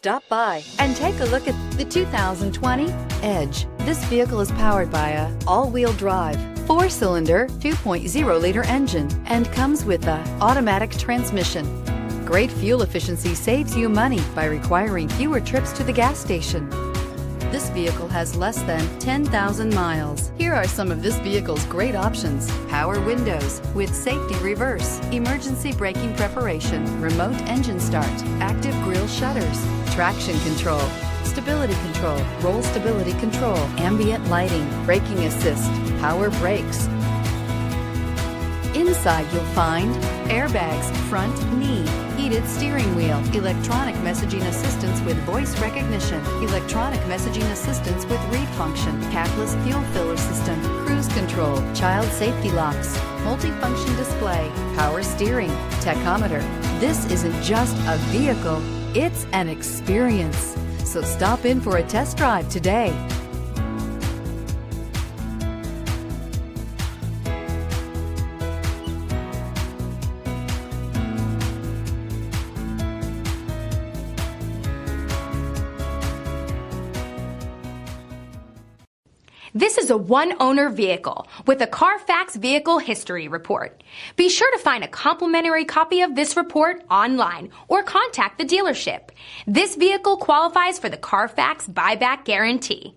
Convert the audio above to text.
Stop by and take a look at the 2020 Edge. This vehicle is powered by a all-wheel drive, 4-cylinder, 2.0-liter engine and comes with a automatic transmission. Great fuel efficiency saves you money by requiring fewer trips to the gas station. This vehicle has less than 10,000 miles. Here are some of this vehicle's great options: power windows with safety reverse, emergency braking preparation, remote engine start, active grille shutters, traction control, stability control, roll stability control, ambient lighting, braking assist, power brakes. Inside you'll find airbags, front knee, heated steering wheel, electronic messaging assistance with voice recognition, electronic messaging assistance with read function, capless fuel filler system, cruise control, child safety locks, multifunction display, power steering, tachometer. This isn't just a vehicle, it's an experience. So stop in for a test drive today. This is a one-owner vehicle with a CARFAX Vehicle History Report. Be sure to find a complimentary copy of this report online or contact the dealership. This vehicle qualifies for the CARFAX Buyback Guarantee.